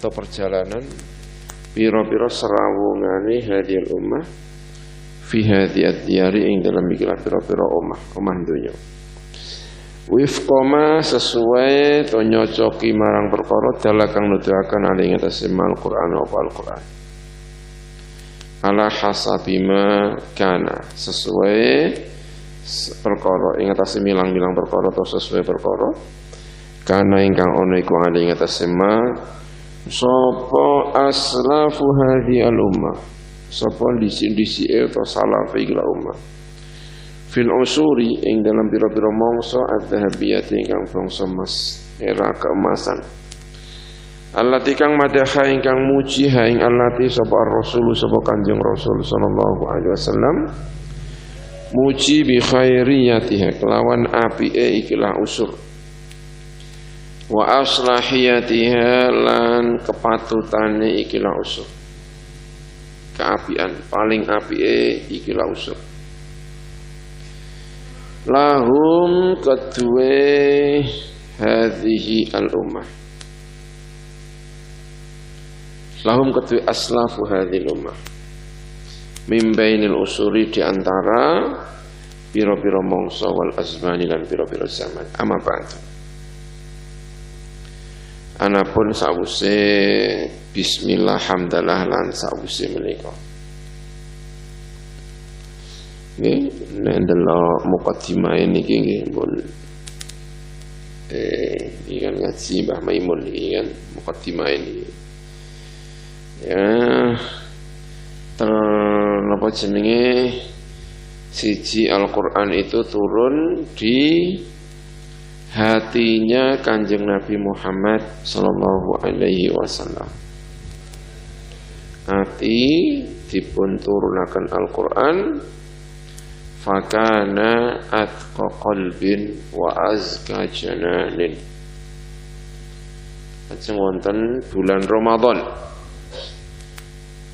atau perjalanan pira-pira serawungane hadhil ummah fi hadhiyat diyari ing dalam ikilah pira-pira omah donya. Wifqama sesuai to nyocoki marang perkara dalah kang nuduhaken ali ing atase Al-Qur'an apa Al-Qur'an. Ala hasabima kana sesuai perkara ing atase milang-milang perkara atau sesuai perkara kana ingkang ana iku ali ing atase ma sapa aslafu hadhi al-ummah sapa disi-disike atau salafe ikilah ummah fil usuri ing dalam pira-pira mangsa adz-dzahabiyah ingkang bangsa emas era keemasan allati kang madaha ingkang muji ha ing allati sapa ar-rasul sapa Kanjeng Rasul sallallahu alaihi wasallam muji bi khairiyatiha kelawan apike ikilah usur wa aslahiyatiha lan kepatutane ikilah usur keapian paling apike ikilah usur lahum kedue hadhihi al-ummah lahum kedue aslafu hadhil ummah min bainil usuri di antara pira-pira mangsa wal azmani lan pira-pira zaman ama ba'du anapun sawuse bismillah hamdalah lan sawuse menika nggih nek ndelok mukadimah niki nggih pun iki kan ngaji Mbah Maimun iki kan mukadimah ini ya napa jenenge siji Al-Qur'an itu turun di hatinya Kanjeng Nabi Muhammad sallallahu alaihi wasallam. Hati dipun turunaken Al-Qur'an fakana atqa qalbin wa azka jananin. Ajeng wonten bulan Ramadan.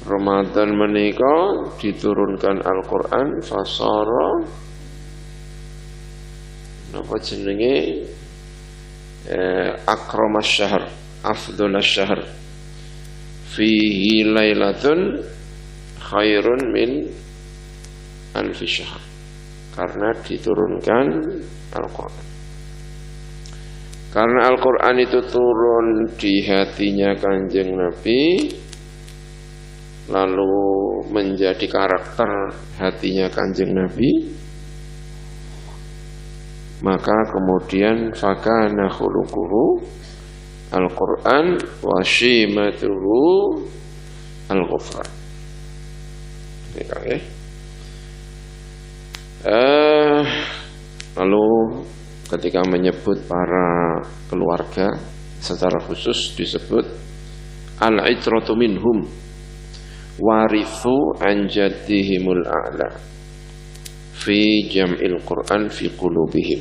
Ramadan menika diturunkan Al-Qur'an fasara napa jenenge akramas syahr afdhalas syahr fihi lailatun khairun min alfi syahr karena diturunkan Al-Qur'an. Karena Al-Qur'an itu turun di hatinya Kanjeng Nabi lalu menjadi karakter hatinya Kanjeng Nabi, maka kemudian fakana khuluquhu Al-Qur'an wa shimatuhu al-ghufran. Lalu ketika menyebut para keluarga secara khusus disebut al-itratu minhum warithu an jaddihimul a'la fi jam'il Qur'an fi qulubihim.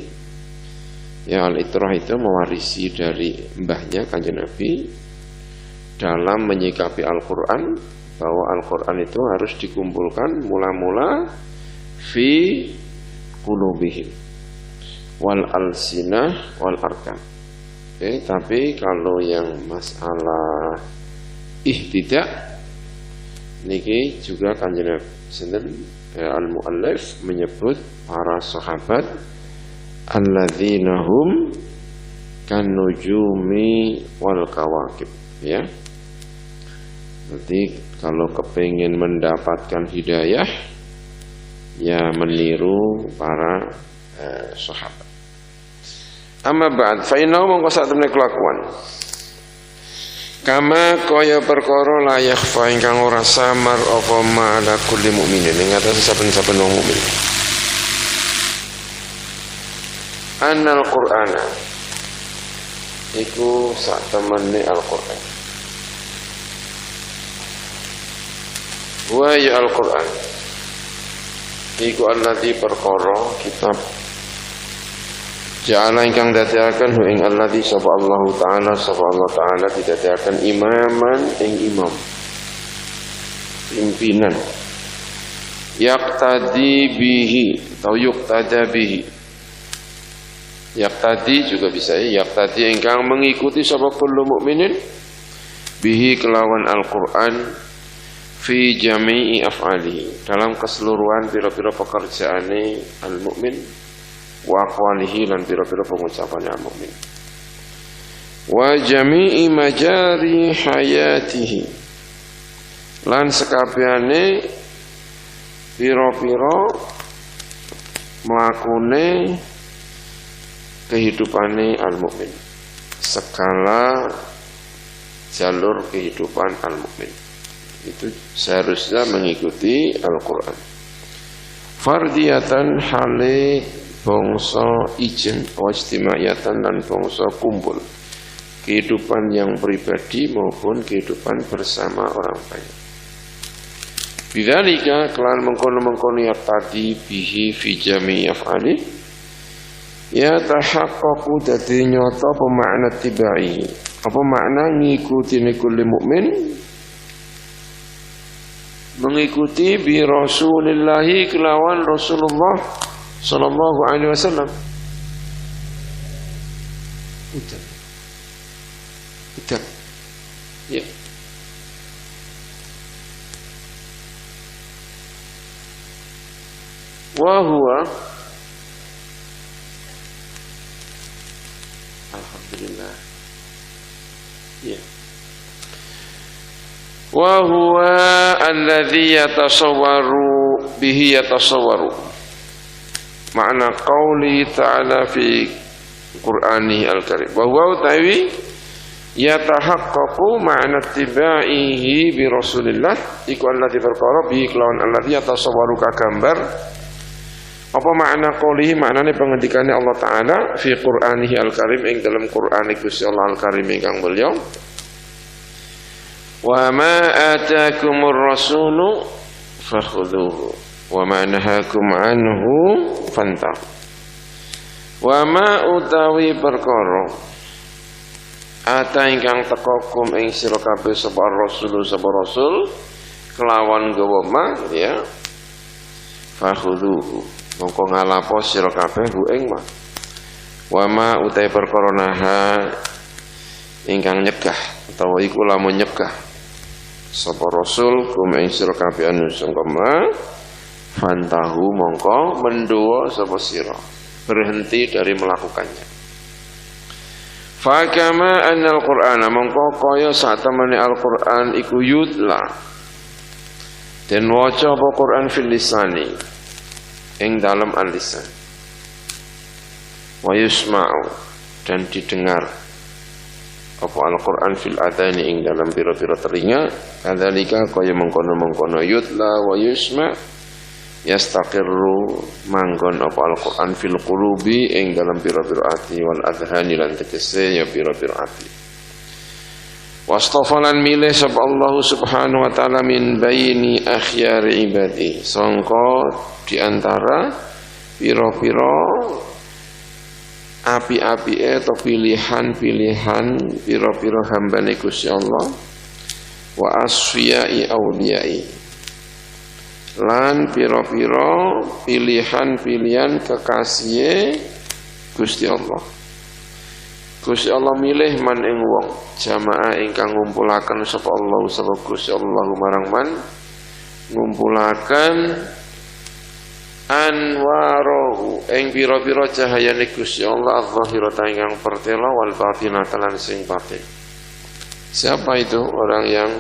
Ya, al-itrah itu mewarisi dari mbahnya Kanjeng Nabi dalam menyikapi Al-Qur'an, bahwa Al-Qur'an itu harus dikumpulkan mula-mula fi qulubihim wal alsinah wal arkan. Tapi kalau yang masalah ihtidak niki juga Kanjeng Nabi sinten al-muallif menyebut para sahabat alladzina hum kan nujumi wal kawakib, ya. Jadi kalau kepingin mendapatkan hidayah ya meniru para sahabat. Amma ba'd fa innahu mongko sak temne kelakuan kama kaya perkara la yakhfa ingkang ora samar apa ma ala kulli mukminin ing atase saben-saben wong mukmin. Annal Qur'ana iku sak temene Al-Qur'an. Wa ya Al-Qur'an iku allati perkara kitab ja'ala ingkang dadiaken hu ing allati sapa Allah Ta'ala didadiaken imaman ing imam pimpinan yaqtadi bihi atau yuqtada bihi. Yaqtadi juga bisa ya, yaqtadi ingkang mengikuti sapa kullu mukminin bihi kelawan Al-Qur'an fi jami'i af'alihi dalam keseluruhan pira-pira pekerjaane al-mukmin wa aqwalihi lan pira-pira pengucapane al-mukmin wa jami'i majari hayatihi lan sekabehane pira-pira mlakune kehidupane al-mukmin segala jalur kehidupan al-mukmin itu seharusnya mengikuti Al-Qur'an fardiyatan hale bangsa ijen wajtimayatan dan bangsa kumpul kehidupan yang pribadi maupun kehidupan bersama orang banyak bidzalika kelan mengkono-mengkono ya tadi bihi fi jami' af'ali ya tahaqqaqu dadi nyata apa makna tibai apa makna ngikuti kulli mukmin mengikuti bi Rasulillahi kelawan Rasulullah sallallahu alaihi wasallam udah ya wa huwa alhamdulillah ya wa huwa alladhi yatasawwaru bihi yatasawwaru makna qauli ta'ala fi Qur'ani al-Karim wa huwa utawi yatahaqqaqu ma'na tibaihi bi Rasulillah iku alladhi perkara bihi kelawan alladhi yatasawwaru kagambar apa makna qaulihi maknane pengendikane Allah Ta'ala fi Qur'anihi al-Karim ing dalam Qur'an Gusti Allah al-Karim ingkang mulya wa ma ataakumur rasulu fakhudhuhu wa ma nahakum anhu fantahu wa ma utawi perkara ata ingkang teka kum ing sira kabeh sapa rasul kelawan gawa ma ya fakhudhuhu mongko ngalapo sira kabeh hu ing ma wa ma utawi perkara naha ingkang nyegah utawa iku lamun nyegah sapa rasul kum ing sira kabeh anu sangka ma fantahu mongko mendowo sapa sira berhenti dari melakukannya fa kama annal qur'ana mongko kaya sak temene Al-Qur'an iku yutla den waca apa Qur'an fil lisani ing dalam al-lisan wa yusma'u dan didengar apa Al-Qur'an fil adani ing dalam pira-pira telinga kadzalika kaya mengkono-mengkono yutla wa yusma' yastaqirru manggon apa Al-Qur'an fil qulubi ing dalam pira-pira ati wal adhani lan tegese ya pira-pira ati wastafalan milih sapa Allah subhanahu wa ta'ala min baini akhyari ibadi sangka di antara pira-pira api-apike atau pilihan-pilihan pira-pira hambane Gusti Allah wa asfiyai auliyai lan pira-pira pilihan-pilihan kekasihe Gusti Allah. Gusti Allah milih man ing wong jamaah ingkang ngumpulaken sapa Allah sapa Gusti Allah marang man ngumpulaken anwarahu ing pira-pira cahayane Gusti Allah adh-dhahirata ingkang pertela wal batinata lan sing batin. Siapa itu orang yang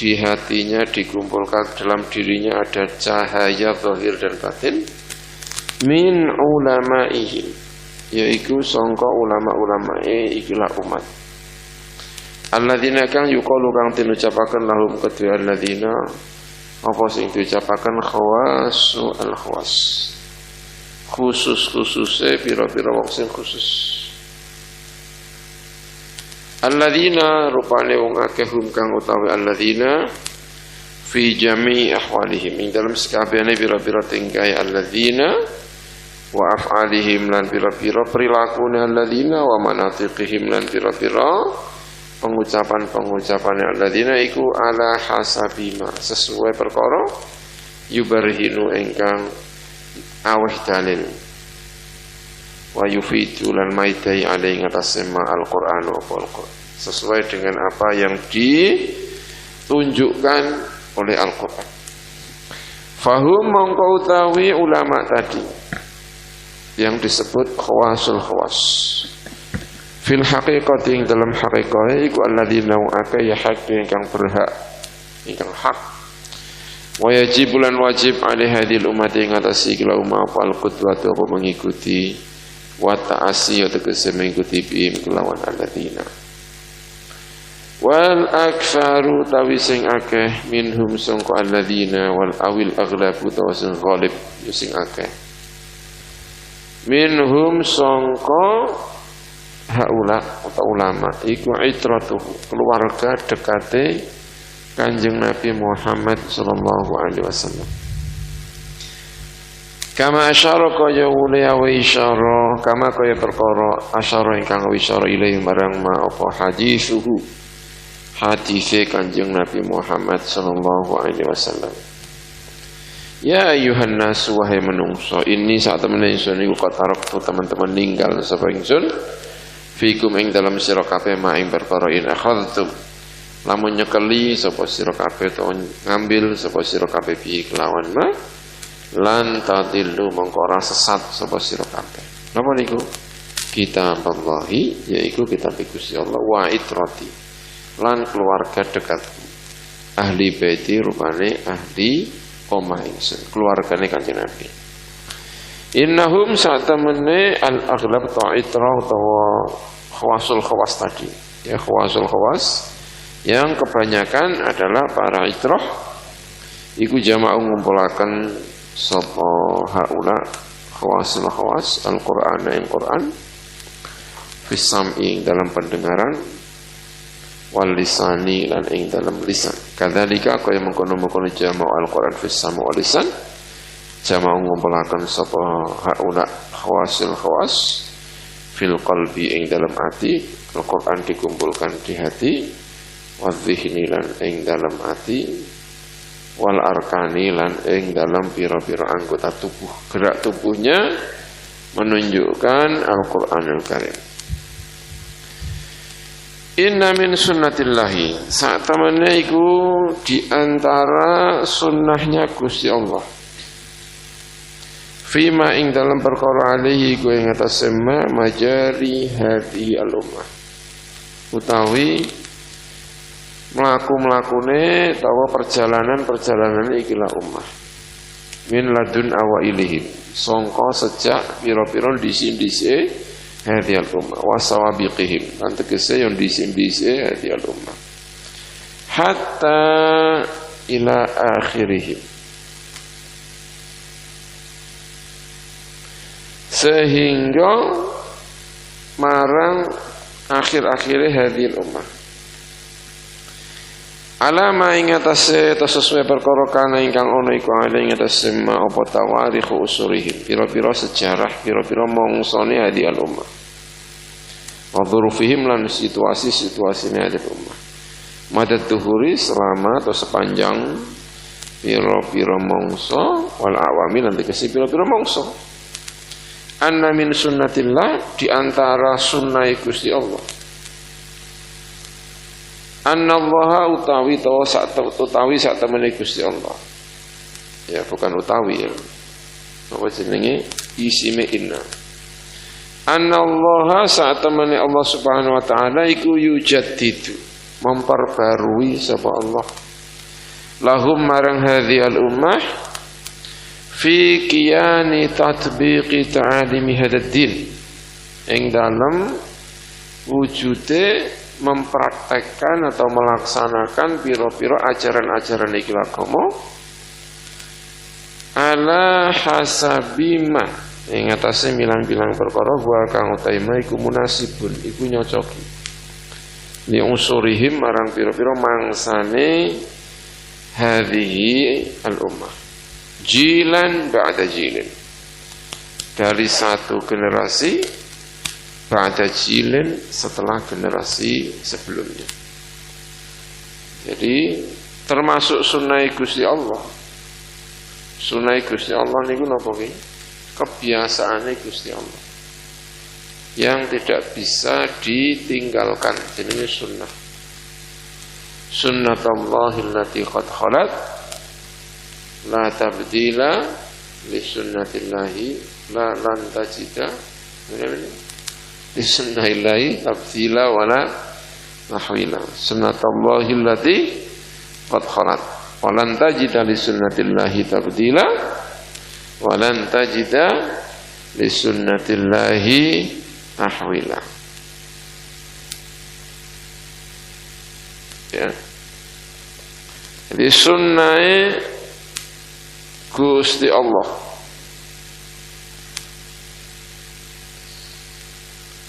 di hatinya dikumpulkan dalam dirinya ada cahaya zahir dan batin min ulamaihi yaiku sangka ulama-ulamae ikilah umat alladzina kang yuqalu kang tinucapaken lahum kedua alladzina apa sing diucapaken khawasu al-khawas khusus-khususe pira-pira wong sing khusus alladzina rupane wong akeh hum kang utawi alladzina fi jami'i ahwalihim ing dalam sakabehane pira-pira tingkai alladzina wa af'alihim lan pira-pira prilakune alladzina wa manatiqihim lan pira-pira pengucapan-pengucapan alladzina iku ala hasabima sesuai perkara yubarhinu ingkang aweh dalil wa yufidu lan maidai alai ngatasema Al-Qur'an wa Al-Qur'an sesuai dengan apa yang ditunjukkan oleh Al-Quran. Fahum mongko utawi ulama tadi yang disebut khawasul khawas fil haqiqati ing dalam haqiqah iku alladzina aka ya hak ingkang berhak ingkang hak wa yajibulan wajib alih hadil umat ing atase iki umat al qudwatu apa mengikuti wa ta'asi atau mengikuti bihim kelawan alladzina wal aktsaru tawi sing akeh minhum sangka alladzina wal awil aghlabu tawi sing ghalib sing akeh minhum sangka haula atau ulama iku itratuhu keluarga dekate Kanjeng Nabi Muhammad sallallahu alaihi wasallam. Kama asyara kaya ulia wa isyara kama kaya perkara asyara ingkang isyara ilahi marang ma apa hadisuhu hadise Kanjeng Nabi Muhammad sallallahu alaihi wasallam. Ya ayuhan nas wahai manungsa ini saat temen ingsun iku kataraktu teman-teman ninggal sapa ingsun fikum ing dalam sira kabeh ma ing perkara in akhadtum lamun nyekeli sapa sira kabeh to ngambil sapa sira kabeh bi kelawan ma lan tadillu mongko ora sesat sapa sira kabeh. Napa niku? Kitaballahi yaiku kitab Gusti Allah wa itrati lan keluarga dekat ahli baiti rupane ahli omah ingsun keluargane Kanjeng Nabi. Innahum sa'tamane al-aghlab ta'itra utawa khawasul khawas tadi. Ya khawasul khawas yang kebanyakan adalah para itrah iku jamaah ngumpulaken sapa haula khawasul khawas Al-Qur'an yang Quran fis sam'i dalam pendengaran wal lisani lan ing dalam lisan. Kadzalika kaya mengkono-mengkono jamaah Al-Qur'an fis sam'i wal lisan jamaah ngumpulaken sapa haula khawasul khawas fil qalbi ing dalam hati. Al-Qur'an dikumpulkan di hati wadhihni lan ing dalam hati wal arkani lan ing dalam pira-pira anggota tubuh. Gerak tubuhnya menunjukkan Al-Qur'anul Karim. Inna min sunnatillahi saat temannya iku diantara sunnahnya Gusti Allah fima ing dalam perkara alihi gue yang atas sema majari hadi al-ummah utawi melaku-melakune tawa perjalanan ikilah ummah min ladun awailihim songko sejak piro-piro disi-disi hadi al-ummah wasawabiqihim dan tegese yang disi-disi hadi al-ummah hatta ila akhirihim sehingga marang akhir-akhirnya hadil ummah alama ing atase sesuai perkara kana ingkang ana iku ale ing atase ma apa tawarikh usurihim pira-pira sejarah pira-pira mongsane hadil ummah wa dzurufihim lan situasi-situasine hadil ummah madad duhuri selama atau sepanjang pira-pira mongso wal awami lan tegese pira-pira mongso. Anna min sunnatillah diantara sunnah Gusti Allah. Anna Allah utawi sak temene Gusti Allah. Ya bukan utawi ya. Apa jenenge isime inna. Anna Allah sak temene Allah Subhanahu wa taala iku yujaddidu memperbarui sapa Allah. Lahum marang hadhi al ummah fi qiyani tatbiqi ta'alimi hadad din ing dalam wujude mempraktekkan atau melaksanakan pira-pira ajaran-ajaran iki agama ala hasabima ing atase milang-milang perkara wa kang utaima iku munasibun iku nyocoki li usurihim marang pira-pira mangsane hadhihi al-ummah jilan ba'da jilin dari satu generasi ba'da jilin setelah generasi sebelumnya. Jadi termasuk sunnah Gusti Allah. Sunnah Gusti Allah niku napa ki? Kebiasaane Gusti Allah. yang tidak bisa ditinggalkan. Jenenge sunnah. Sunnatullahil lati qad khalat la tabdila li sunnatillahi la lan tajida li sunnatillahi tabdila wala nahwila. Sunnatullahil lati qad khalat wa lan tajida li sunnatillahi tabdila wa lan tajida li sunnatillahi nahwila. Ya. Jadi sunnah Gusti Allah.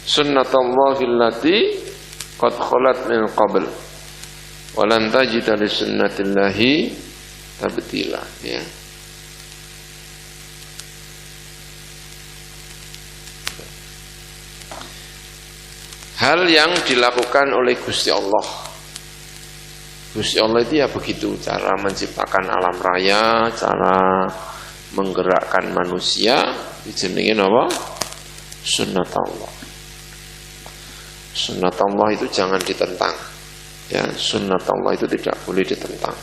Sunnatullahil lati qad khalat min qabl wa lan tajida li sunnatillahi tabdila, ya. Hal yang dilakukan oleh Gusti Allah. Gusti Allah itu ya begitu, cara menciptakan alam raya, cara menggerakkan manusia, dijenengin apa? Sunnatullah. Sunnatullah itu jangan ditentang. Ya, sunnatullah itu tidak boleh ditentang.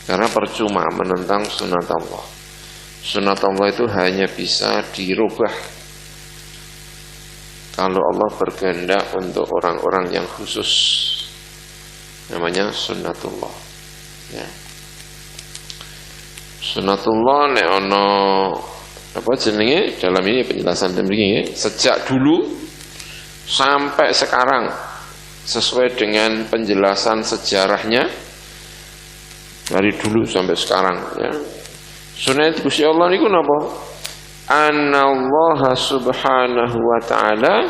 Karena percuma menentang sunnatullah. Sunnatullah itu hanya bisa dirubah kalau Allah berkehendak untuk orang-orang yang khusus. Namanya sunnatullah, ya. Sunnatullah nek ono apa jenenge dalam ini penjelasan demikian, sejak dulu sampai sekarang sesuai dengan penjelasan sejarahnya dari dulu sampai sekarang, ya. Sunnah Gusti Allah niku napa? Anallaha subhanahu wa ta'ala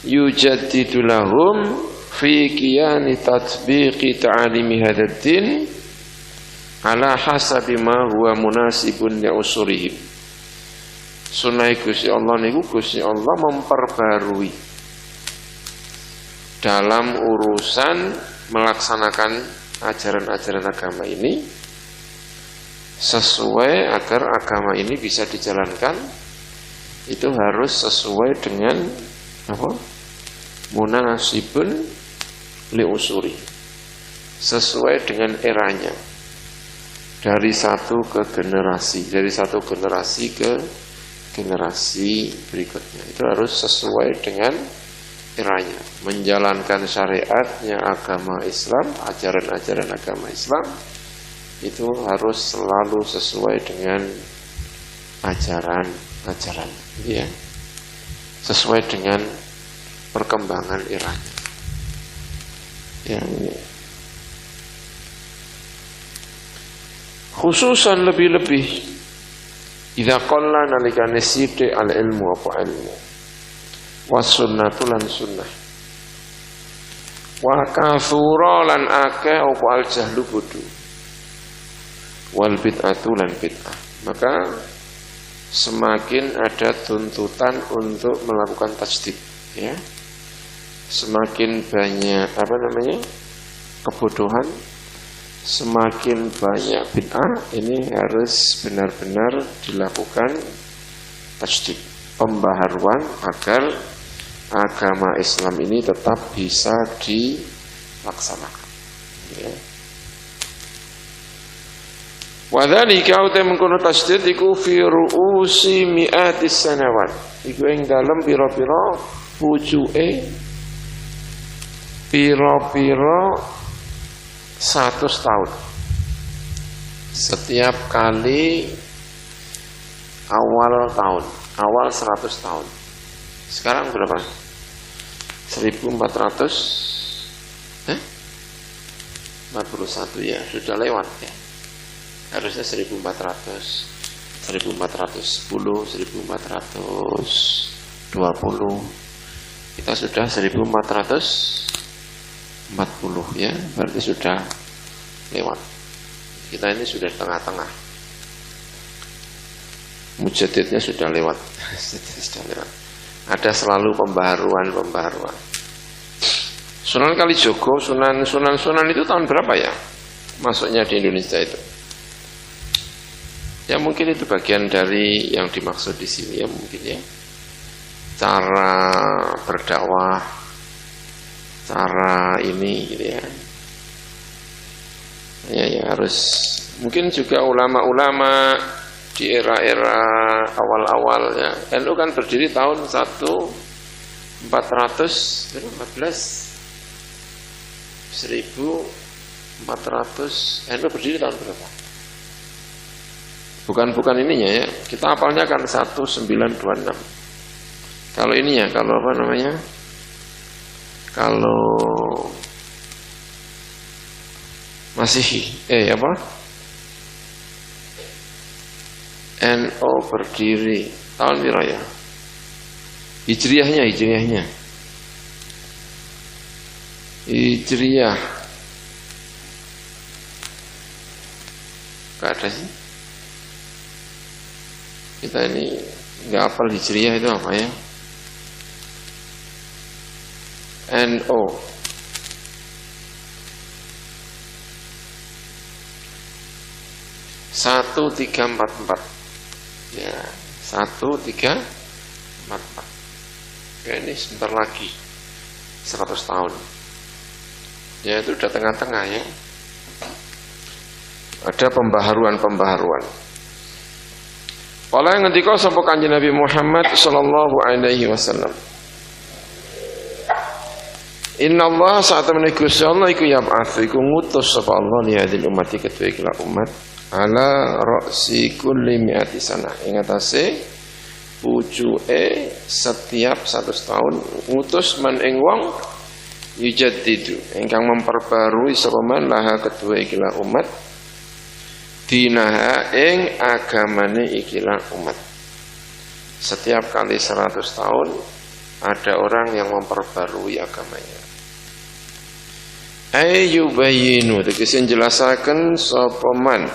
yujaddidu lahum fi qiyani tatbiqi ta'alimi hadzal din ala hasabi ma huwa munasibun li usurihim. Sunnah Gusti Allah niku Gusti Allah memperbarui dalam urusan melaksanakan ajaran-ajaran agama ini sesuai agar agama ini bisa dijalankan, itu harus sesuai dengan apa? Munasibun li usuri, sesuai dengan eranya, dari satu ke generasi, dari satu generasi ke generasi berikutnya, itu harus sesuai dengan eranya, menjalankan syariatnya agama Islam, ajaran-ajaran agama Islam itu harus selalu sesuai dengan ajaran-ajaran, ya, sesuai dengan perkembangan eranya. Yang khususan lebih-lebih idza qalla nalikane sithik al ilmu apa ilmu was sunnatu lan sunnah wa kathura lan akeh apa al jahlu bodho wal bid'atu lan bid'ah, maka semakin ada tuntutan untuk melakukan tajdid, ya. Semakin banyak kebodohan, semakin banyak bid'ah, ini harus benar-benar dilakukan tajdid, pembaharuan agar agama Islam ini tetap bisa dilaksanakan, ya. Wa dzalika uta mengkono tajdid iku fi ru'usi mi'atis sanawat, iku ing dalem pira-pira pucuke pira-pira 100 tahun. Setiap kali awal tahun, awal 100 tahun. Sekarang berapa? 1441 ya, sudah lewat, ya. Harusnya 1400, 1410, 1420. Kita sudah 1440, ya, berarti sudah lewat. Kita ini sudah tengah-tengah. Mujaddidnya sudah lewat. Sudah lewat. Ada selalu pembaharuan. Sunan Kalijogo, Sunan itu tahun berapa ya masuknya di Indonesia itu? Ya mungkin itu bagian dari yang dimaksud di sini, ya mungkin, ya. cara berdakwah, cara ini gitu ya. Ya harus, mungkin juga ulama-ulama di era-era awal-awal ya. NU kan berdiri tahun 1400 NU berdiri tahun berapa? Bukan ininya ya. Kita hafalnya kan 1926. Kalau ininya, kalau apa namanya? Kalau Masihi, apa? NU berdiri tahun berapa ya? Hijriahnya. Hijriah. Gak ada sih. Kita ini nggak hafal hijriah itu apa ya? NU. Satu tiga empat empat. Ya, 1344. Ya, ini sebentar lagi 100 tahun. Ya, itu udah tengah-tengah ya. Ada pembaharuan. Kala yang ngendika sapa Kanjeng Nabi Muhammad sallallahu alaihi wasallam. Inna Allah saat temene Gusti Allah iku yab'ats iku ngutus sapa Allah li hadil ummati kedua ikilah umat ala ra'si kulli mi'ati sanah ing atase pucuke setiap 100 tahun ngutus man ing wong yujaddidu ingkang memperbarui sapa man laha kedua ikilah umat dinaha ing agamane ikilah umat. Setiap kali 100 tahun ada orang yang memperbarui agamanya. Ayyubayinu tegese jelasaken sapa man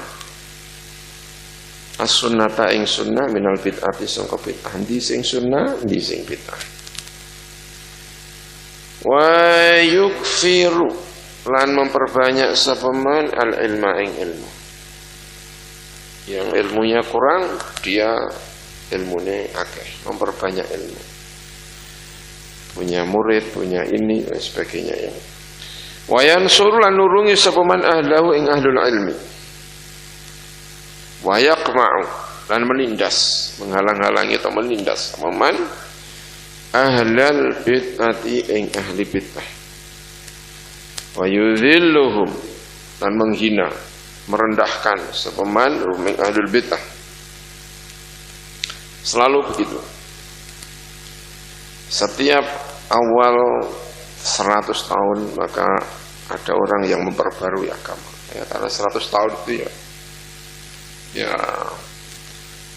as-sunnata ing sunnah minal bid'ati sangka bid'ah ndi sing sunnah ndi sing bid'ah. Wa yukfiru lan memperbanyak sapa man al-ilma ing ilmu. Yang ilmunya kurang, dia ilmunya akeh, memperbanyak ilmu. Punya murid, punya ini dan sebagainya ya. Wa yansuru lan nurungi sapa man ahlahu ing ahlul ilmi. Wa yaqma'u lan menindas, menghalang-halangi atau menindas sapa man ahlal bid'ati ing ahli bid'ah. Wa yudhilluhum lan menghina, merendahkan sapa man ing ahlul bid'ah. Selalu begitu. Setiap awal 100 tahun maka ada orang yang memperbarui agama. Ya, karena 100 tahun itu ya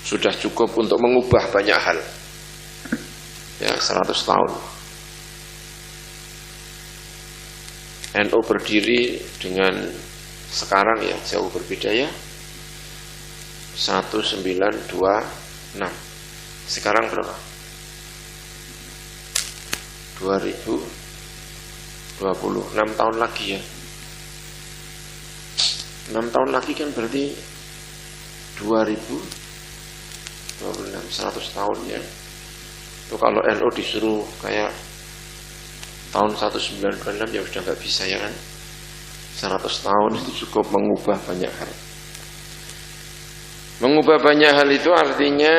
sudah cukup untuk mengubah banyak hal. Ya, 100 tahun. NU berdiri dengan sekarang ya jauh berbeda ya. 1926. Sekarang berapa? 2026 tahun lagi ya. 6 tahun lagi kan berarti 2026 100 tahun ya. Itu kalau NU disuruh kayak tahun 1926 ya sudah nggak bisa ya kan. 100 tahun itu cukup mengubah banyak hal. Mengubah banyak hal itu artinya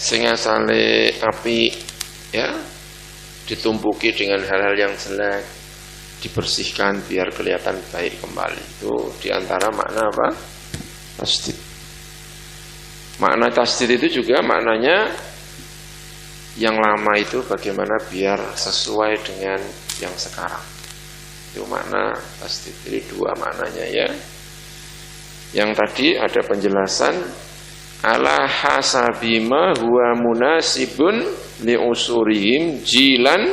sing asale api ya ditumpuki dengan hal-hal yang jelek dibersihkan biar kelihatan baik kembali. Itu diantara makna apa? Tasdid. Makna tasdid itu juga maknanya yang lama itu bagaimana biar sesuai dengan yang sekarang. Itu makna tasdid. Jadi dua maknanya ya. Yang tadi ada penjelasan ala hasabima huwa munasibun li usurihim jilan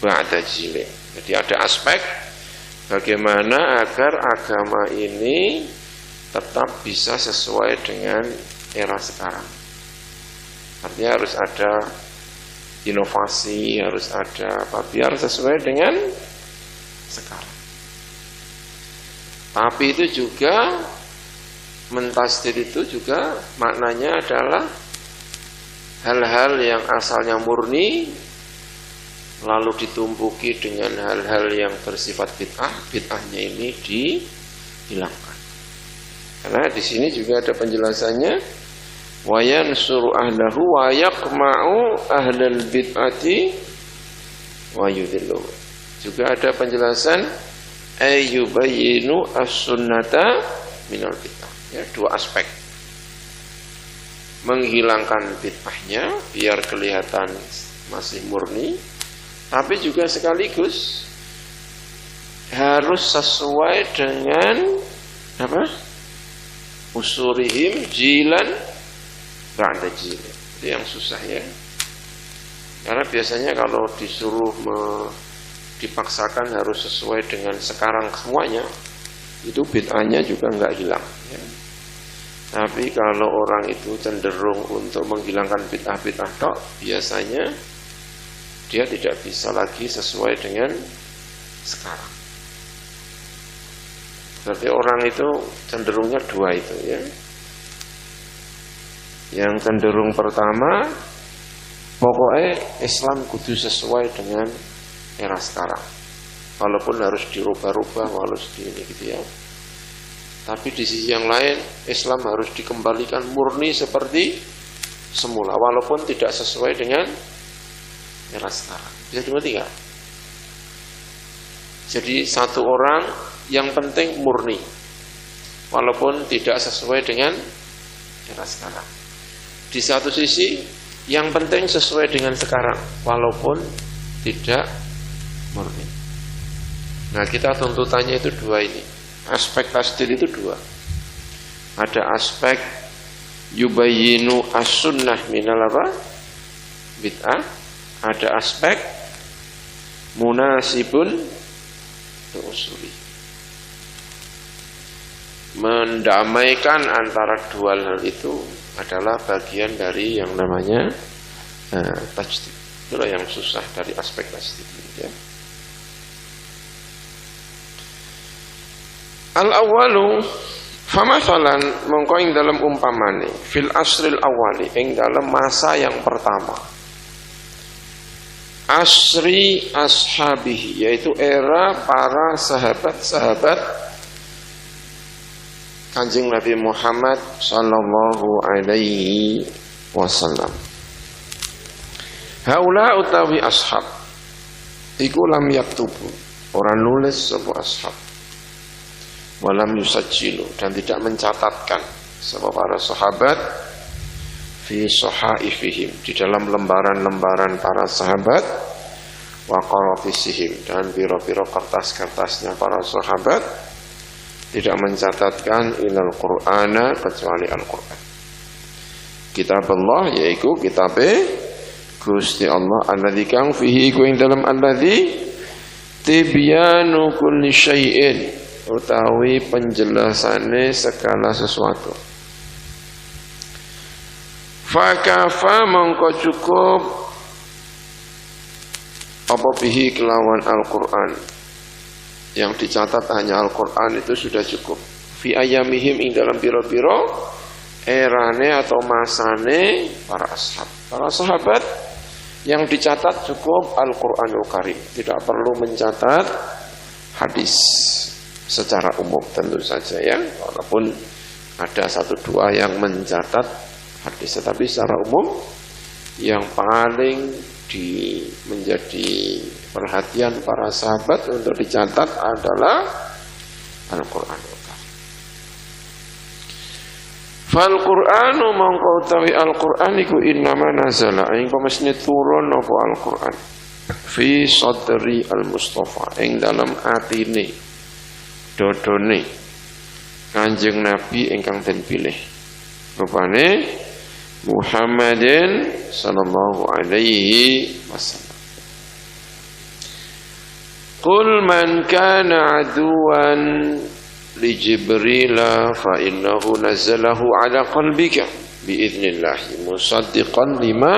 ba'da jilin. Jadi ada aspek bagaimana agar agama ini tetap bisa sesuai dengan era sekarang. Artinya harus ada inovasi, harus ada apa biar sesuai dengan sekarang. Tapi itu juga mentasdid itu juga maknanya adalah hal-hal yang asalnya murni lalu ditumpuki dengan hal-hal yang bersifat bid'ah, bid'ahnya ini dihilangkan. Karena di sini juga ada penjelasannya, wa yansuru ahlahu wa yaqma'u ahlal bid'ati wa yudhillu. Juga ada penjelasan ayyubayyinu as-sunnata minal bid'ah. Ya, dua aspek. Menghilangkan bid'ahnya biar kelihatan masih murni, tapi juga sekaligus harus sesuai dengan apa? Usurihim jilan ba'da jilan. Itu yang susah ya. Karena biasanya kalau disuruh dipaksakan harus sesuai dengan sekarang semuanya, itu bid'ahnya juga enggak hilang ya. Tapi kalau orang itu cenderung untuk menghilangkan bid'ah-bid'ah tok, biasanya dia tidak bisa lagi sesuai dengan sekarang. Berarti orang itu cenderungnya dua itu ya. Yang cenderung pertama, pokoknya Islam kudu sesuai dengan era sekarang. Walaupun harus dirubah-rubah, harus ini gitu ya. Tapi di sisi yang lain, Islam harus dikembalikan murni seperti semula, walaupun tidak sesuai dengan era sekarang. Bisa dimengerti nggak? Jadi satu orang yang penting murni, walaupun tidak sesuai dengan era sekarang. Di satu sisi, yang penting sesuai dengan sekarang, walaupun tidak murni. Nah, kita tuntutannya itu dua ini. Aspek tasdid itu dua. Ada aspek yubayyinu as-sunnah minal apa? Bid'ah. Ada aspek munasibun usuli. Mendamaikan antara dua hal itu adalah bagian dari yang namanya tajdid. Itulah yang susah dari aspek tajdid ya. Al-awwalu famathalan mongko ing dalam umpamane fil asril awali ing dalam masa yang pertama, asri ashabihi, yaitu era para sahabat-sahabat Kanjeng Nabi Muhammad sallallahu alaihi wasallam. Haula utawi ashab iku lam yaktubu, orang nulis sapa ashab, walam yusajjilu, dan tidak mencatatkan sebab para sahabat fi sahaifihim, di dalam lembaran-lembaran para sahabat, wa qaratisihim, dan biro-biro kertas-kertasnya para sahabat, tidak mencatatkan ilal qur'ana, kecuali Al-Qur'an. Kitab Allah, yaitu kitab Gusti Allah, alladzi kang fihi iku ing dalam alladzi tibyanu kulli syai'in, utawi penjelasane segala sesuatu. Fakafa mongko cukup apa bihi kelawan Al-Qur'an, yang dicatat hanya Al-Qur'an itu sudah cukup. Fi ayamihim ing dalam biro-biro erane atau masane para ashab, para sahabat, yang dicatat cukup Al-Qur'anul Karim, tidak perlu mencatat hadis secara umum tentu saja ya, walaupun ada satu dua yang mencatat hadis, tetapi secara umum yang paling menjadi perhatian para sahabat untuk dicatat adalah Al-Qur'anul Karim. Fal Qur'anu mongko utawi Al-Qur'an iku innama nazala, ing pemesne turun apa Al-Qur'an fi sadri al-Mustafa, ing dalam atine dodone Kanjeng Nabi ingkang den pilih, rupane Muhammadin sallallahu alaihi wasallam. Qul man kana aduwan li Jibril fa innahu nazzalahu ala qalbika bi idznillah musaddiqan lima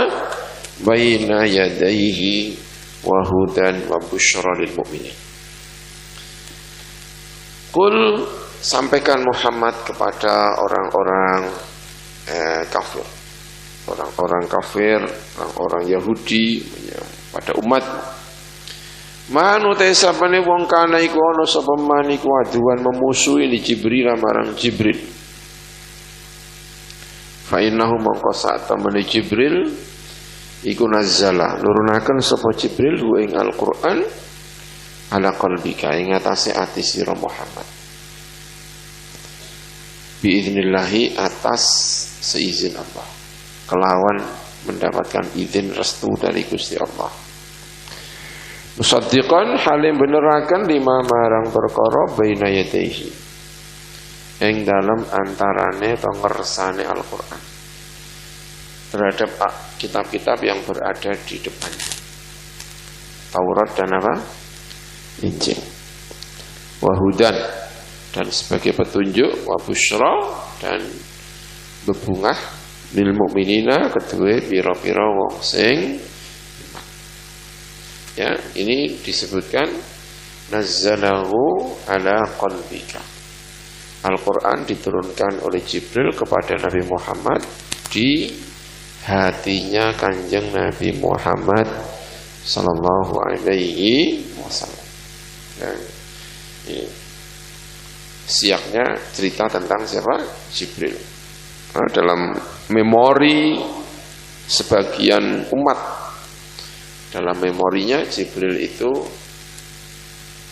baina yadayhi wa hudan wa busyra lil mu'minin. Qul, sampaikan Muhammad kepada orang-orang kafir, orang-orang kafir, orang-orang Yahudi pada umat. Manu te sapane wong kana iku ana sapa man iku aduan memusuhi li Jibril marang Jibril. Fa innahu mongko sak temene Jibril iku nazzala nurunaken sapa Jibril hu ing Al-Qur'an ala qalbika ing atase ati sira Muhammad. Biiznillahi atas seizin Allah. Kelawan mendapatkan izin restu dari Gusti Allah. Musaddiqan halim beneraken lima marang perkara baina yadayhi ing dalam antarane atau ngersane Al-Qur'an terhadap kitab-kitab yang berada di depannya, Taurat dan apa? Injil. Wahudan dan sebagai petunjuk, wa busyra dan bebungah lil mukminina kedue pira-pira wong sing ya, ini disebutkan nazzalahu ala qalbika. Al-Qur'an diturunkan oleh Jibril kepada Nabi Muhammad di hatinya Kanjeng Nabi Muhammad sallallahu alaihi wasallam. Ya, ini siaknya cerita tentang siapa? Jibril. Nah, dalam memori sebagian umat, dalam memorinya Jibril itu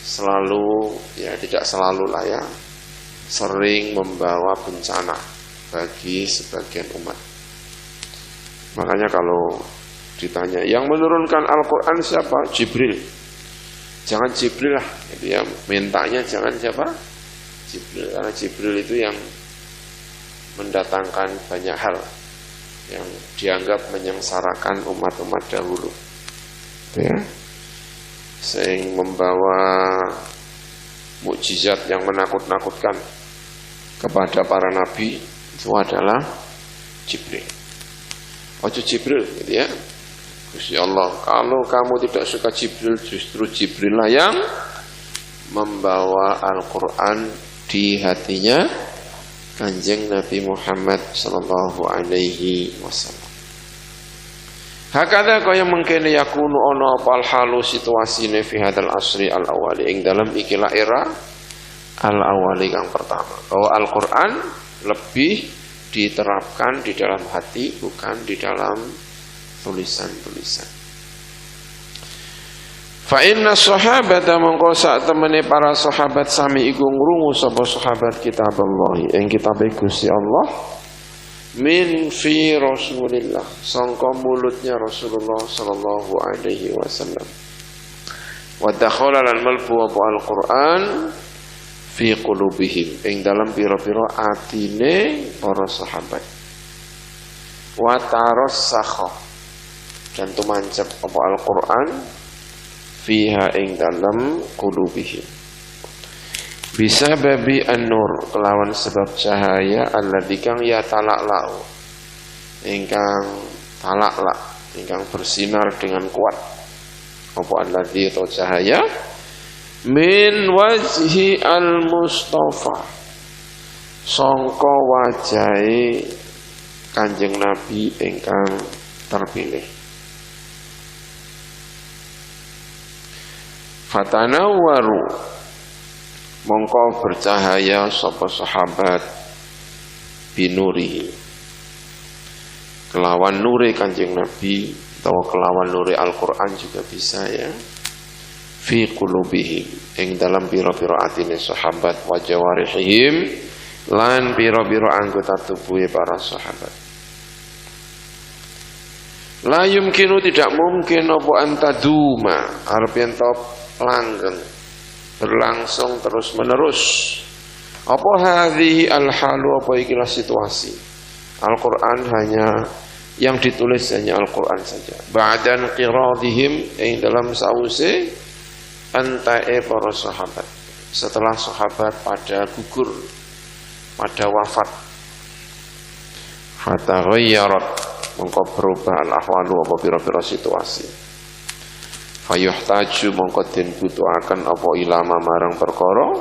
selalu, ya tidak selalu lah ya, sering membawa bencana bagi sebagian umat. Makanya kalau ditanya yang menurunkan Al-Quran siapa? Jibril. Jangan Jibril lah, itu ya, mintanya jangan siapa? Jibril, karena Jibril itu yang mendatangkan banyak hal yang dianggap menyengsarakan umat-umat dahulu. Ya, sehingga membawa mukjizat yang menakut-nakutkan kepada para nabi itu adalah Jibril. Ojo Jibril gitu ya. Gusti Allah, kalau kamu tidak suka Jibril, justru Jibril lah yang membawa Al-Qur'an di hatinya Kanjeng Nabi Muhammad sallallahu alaihi wasallam. Hakada kaya mengkene yakunu ana apa halu situasine fi hadzal asri al awali ing dalam ikilah era al awali kang pertama, bahwa Al-Qur'an lebih diterapkan di dalam hati bukan di dalam tulisan-tulisan. Fa inna sahabata mongko sak temene para sahabat sami iku ngrungu sapa sahabat kitab Allah ing kitab Gusti Allah min fi Rasulillah sangka mulutnya Rasulullah sallallahu alaihi wasallam. Wa dakhala lan malbu apa Al-Qur'an fi qulubihim ing dalam pira-pira atine para sahabat. Wa tarassakha dan tumancep apa Al-Qur'an fiha ing dalam qulubihim. Bisa babi an-nur kelawan sebab cahaya alladzi kang ya talaklau ingkang talakla ingkang bersinar dengan kuat apa alladzi atau cahaya min wajhi al-mustafa sangka wajahe Kanjeng Nabi ingkang terpilih. Fatanawwaru mongko bercahaya sapa sahabat binuri kelawan nure Kanjeng Nabi atau kelawan nure Al-Qur'an juga bisa ya, fi qulubihim ing dalam pira-pira atine sahabat wa jawarihim lan pira-pira anggota tubuhe para sahabat. La yumkinu tidak mungkin apa antaduma arep yen langgeng berlangsung terus menerus apa hadhihi al-halu apa ikilah situasi Al-Qur'an hanya yang ditulis hanya Al-Qur'an saja ba'dan qiradihim yang dalam sause antae para sahabat setelah sahabat pada gugur pada wafat fataghayyarat mongko berubah al-ahwalu apa pira-pira situasi fayuhtaju mongko den butuhaken apa ilama marang perkara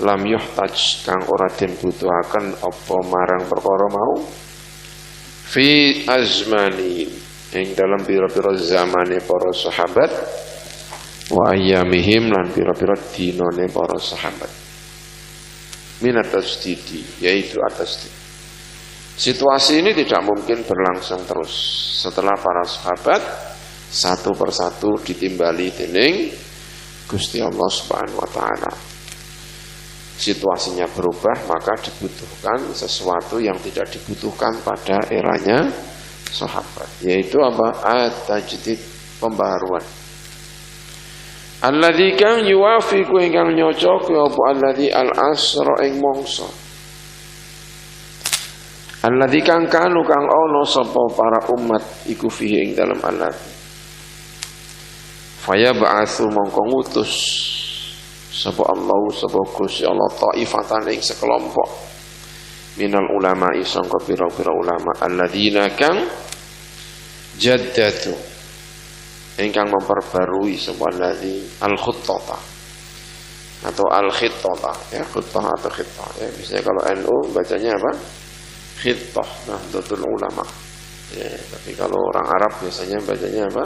lam yuhtaj kang ora den butuhaken apa marang perkara mau fi azmani ing dalam pira-pira zamane para sahabat wa ayyamihim lan pira-pira dinane para sahabat minat tasdidi yaitu atas situasi ini tidak mungkin berlangsung terus setelah para sahabat satu persatu ditimbali dening Gusti Allah Subhanahu wa taala. Situasinya berubah, maka dibutuhkan sesuatu yang tidak dibutuhkan pada eranya sahabat, yaitu apa? At-tajdid, pembaharuan. Alladzi kang yuwafiqu ingkang nyocok apa alladzi al-asra ing mangsa. Alladzi kang kanu kang ana sapa para umat iku fihi ing dalam alladzi. Faya ba'atsu mongko ngutus sapa Allah sapa Gusti Allah taifatan ing sekelompok minal ulama sangka pira-pira ulama alladzina kang jaddatu ingkang memperbarui sapa alladzi al-khuttata atau al-khittata ya khuttah atau khittah ya misalnya kalau NU bacanya apa khittah Nahdlatul Ulama ya tapi kalau orang Arab biasanya bacanya apa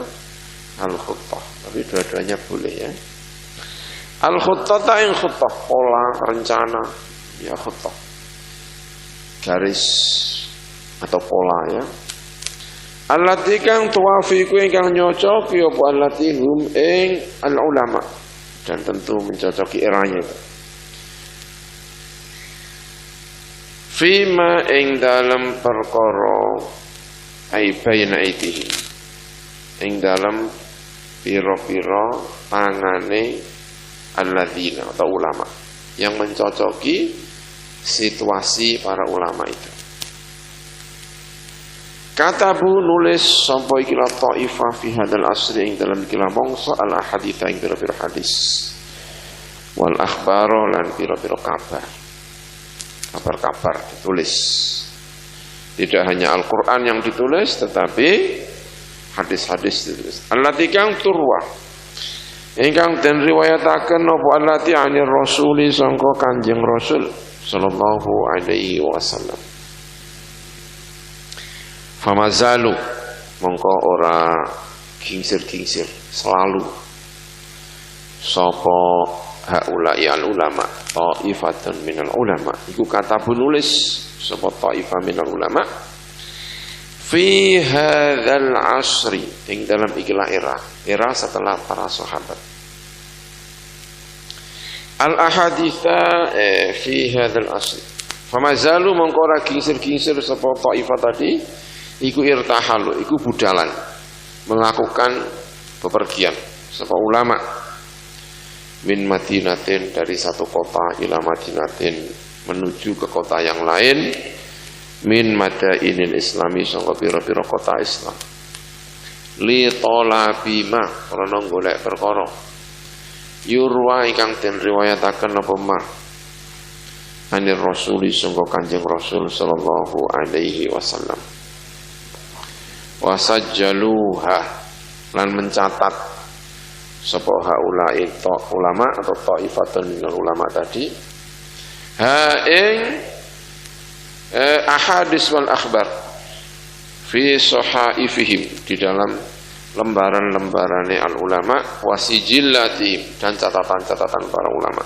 al-khuttah tapi dua-duanya boleh ya. Al-khuttah yang khuttah pola rencana ya khuttah garis atau pola ya. Allati kang tuwafiqu ingkang nyocok ya apa allati hum ing al-ulama dan tentu mencocoki eranya itu. Fima ing dalam perkara ai baina aitihi ing dalam pira-pira tangane alladzina atau ulama yang mencocoki situasi para ulama itu. Katabu nulis sampai kila ta'ifah fi hadal asri ing dalam kila mongso al ahaditha ing pira-pira hadis wal akhbaro lan pira-pira kabar ditulis. Tidak hanya Al-Quran yang ditulis tetapi hadis-hadis ditulis. Allati kang turwa ingkang den riwayataken apa allati anir rasuli sangka Kanjeng Rasul sallallahu alaihi wasallam. Famazalu mongko ora kingsir-kingsir selalu sapa haula'i al ulama ta'ifatun minal ulama iku kata penulis sapa ta'ifah minal ulama fi hadzal asri ing dalam ikilah era setelah para sahabat al ahaditha fi hadzal asri famazalu mongko ora kingsir-kingsir sapa ta'ifah tadi iku irtahalu iku budalan melakukan bepergian sapa ulama min madinatin dari satu kota ila madinatin menuju ke kota yang lain min madainil islami sangka pira-pira kota Islam li talabi ma krana golek perkara yurwa ingkang den riwayataken apa ma anir rasuli sangka Kanjeng Rasul sallallahu alaihi wasallam wasajjaluha lan mencatat sapa haula'i ulama atau ta'ifatun minal ulama tadi ha ing ahadis wal akhbar fi sahaifihim di dalam lembaran-lembarane al ulama wasijillati dan catatan-catatan para ulama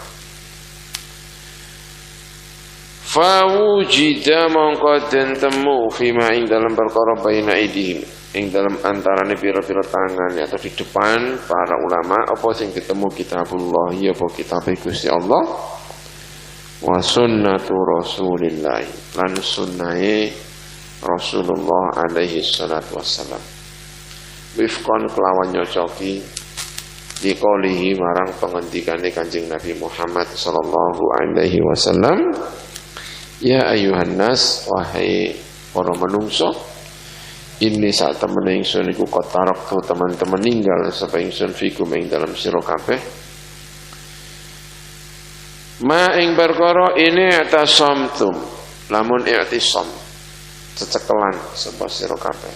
fa wujida mongko den temu fima ing dalam perkara baina aidihim ing dalam antarane pira-pira tangan atau di depan para ulama apa sing ketemu kitabullah ya apa kitab Gusti Allah wa sunnatu Rasulillah lan sunnahe Rasulullah alaihi salatu wassalam wifqan kelawan nyocoki diqolihi marang pengendikane Kanjeng Nabi Muhammad sallallahu alaihi wasallam ya ayuhan nas wahai para manungsa ini saat temen ingsun iku kotarok tu teman-teman ninggal sapa ingsun fikum ing dalam sira kabeh ma ing perkara ini atasamtum lamun i'tisam cecekelan sapa sira kabeh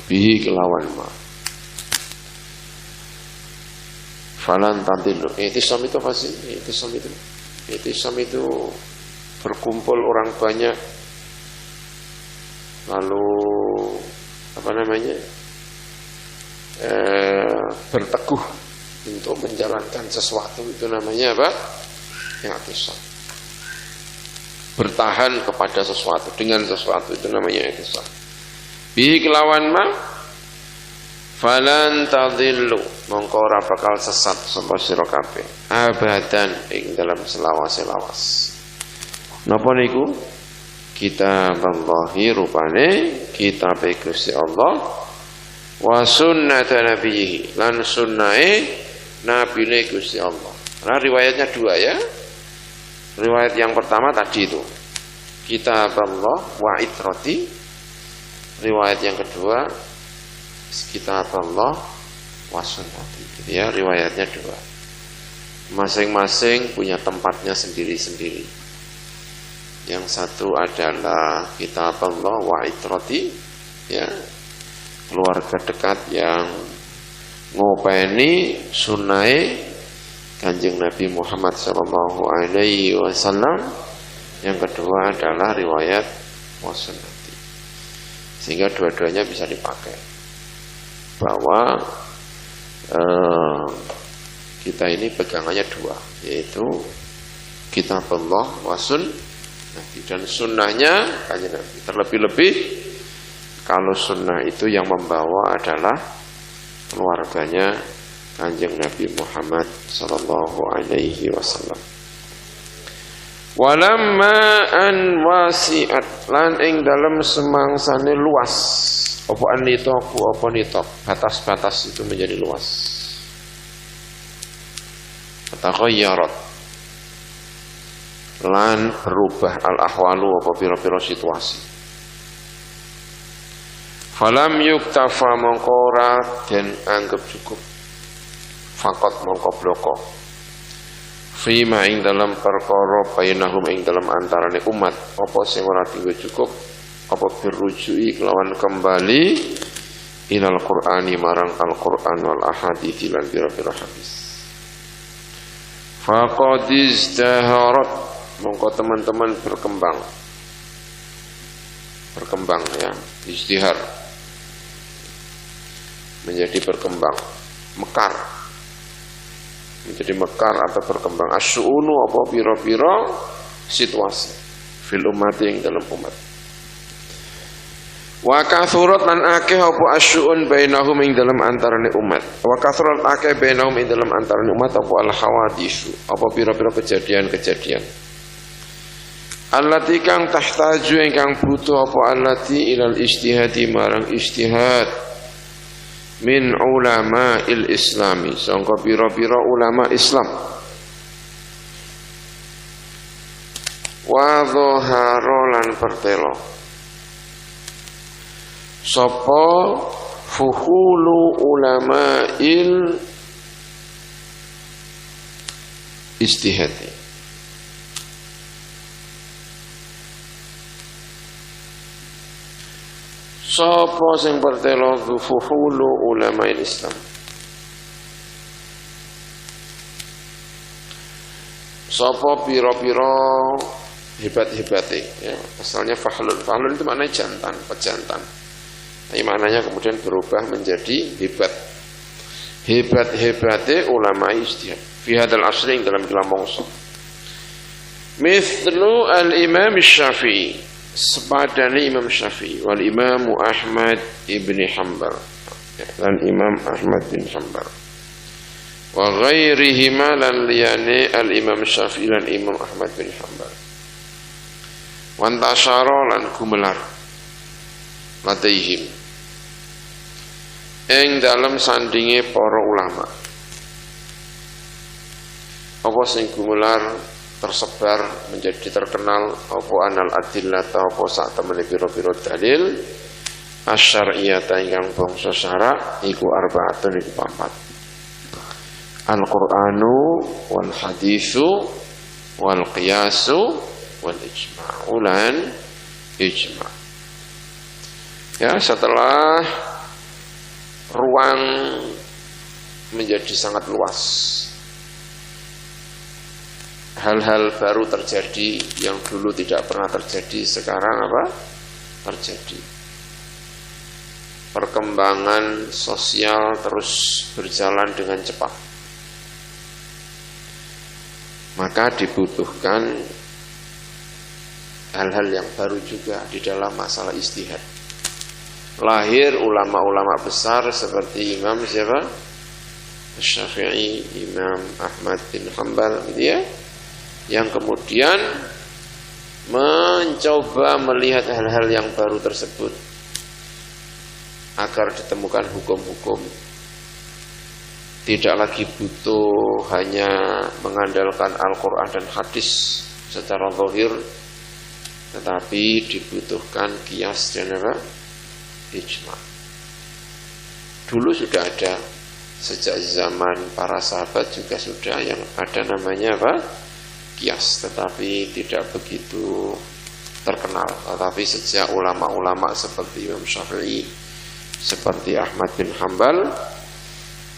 bihi kelawan ma falan tantilu i'tisam itu apa sih i'tisam itu berkumpul orang banyak lalu apa namanya, berteguh untuk menjalankan sesuatu, itu namanya apa? I'tisam. Bertahan kepada sesuatu, dengan sesuatu, itu namanya i'tisam. Bihi kelawan ma falan tadillu, mongko ora bakal sesat sapa sira kabeh abadan ing dalam selawas-lawas. Napa niku? Kitab Allahi, rupane kitab Gusti Allah, wa sunnat nabiyhi, lan sunnahe nabine Gusti Allah. Nah, riwayatnya dua ya. Riwayat yang pertama tadi itu kitab Allah wa itrati. Riwayat yang kedua kitab Allah wa sunnati. Gitu ya, riwayatnya dua. Masing-masing punya tempatnya sendiri-sendiri. Yang satu adalah kitab Allah wa itrati, ya, keluarga dekat yang ngopeni sunnah Kanjeng Nabi Muhammad sallallahu alaihi wasallam. Yang kedua adalah riwayat wa sunnati. Sehingga dua-duanya bisa dipakai. Bahwa kita ini pegangannya dua, yaitu kitab Allah wa sunnati, dan sunnahnya Kanjeng Nabi. Terlebih-lebih kalau sunnah itu yang membawa adalah keluarganya Kanjeng Nabi Muhammad sallallahu alaihi wasallam. Walamma an wasi'at, lan ing dalem semangsane luas apa anitoku apa nitok, batas-batas itu menjadi luas. Taghayyarat, lan berubah al-ahwalu apa pira-pira situasi. Falam yuktafa mongkora dan anggap cukup, fakot mongko bloko, fima ing dalam perkara bainahum ing dalam antarane umat, apa sing ora tinggal cukup, apa birrujui kelawan kembali ilal Qur'ani marang Al-Qur'an wal ahadithi lan pira-pira hadis. Faqad izdaharat, mongko teman-teman berkembang ya, izdihar, menjadi berkembang, mekar, menjadi mekar atau berkembang. Asy'unu apa pira-pira situasi fil ummati yang dalam umat. Wa kathurat lan akeh apa asy'un bainahum ing dalam antarane umat. Wa kathurat akeh bainahum ing dalam antarane umat apa al hawaditsu, apa pira-pira kejadian-kejadian. Allati kang tahtaju ingkang butuh apa allati ilal ijtihadi marang ijtihad min ulama il islami, sangka pira-pira ulama Islam. Wa dhahara lan pertelo sapa fuhulu ulama il ijtihadi, sapa sing pertelo fuhulu ulama Islam, sapa pira-pira hebat-hebate ya. Asalnya fahlun itu maknanya jantan, pejantan. Tapi maknanya kemudian berubah menjadi hebat-hebate ulama ijtihad fi hadzal asri dalam mangsa. Mithlu al-Imam Syafi'i, sepadane Imam Syafi'i, wal Imam Ahmad ibni Hanbal, dan Imam Ahmad bin Hanbal, wa ghairihima lan liyane al-Imam Syafi'i lan Imam Ahmad bin Hanbal. Wantasyara lan gumelar ladaihim ing dalam sandinge para ulama. Apa sing gumelar tersebar menjadi terkenal apa anal adillata, apa sak temene pira-pira dalil asyariyata ingkang bangsa syara iku arbaatun, iku papat. Al-Qur'anu wal haditsu wal qiyasu wal ijma'u lan ijma'. Ya, setelah ruang menjadi sangat luas, hal-hal baru terjadi yang dulu tidak pernah terjadi, sekarang apa? terjadi. Perkembangan sosial terus berjalan dengan cepat. Maka dibutuhkan hal-hal yang baru juga di dalam masalah ijtihad. Lahir ulama-ulama besar seperti Imam siapa? Syafi'i, Imam Ahmad bin Hanbal gitu ya, yang kemudian mencoba melihat hal-hal yang baru tersebut agar ditemukan hukum-hukum. Tidak lagi butuh hanya mengandalkan Al-Quran dan hadis secara zahir, tetapi dibutuhkan qiyas dan ijma. Dulu sudah ada, sejak zaman para sahabat juga sudah yang ada namanya apa? Qiyas, tetapi tidak begitu terkenal. Tetapi sejak ulama-ulama seperti Imam Syafi'i, seperti Ahmad bin Hanbal,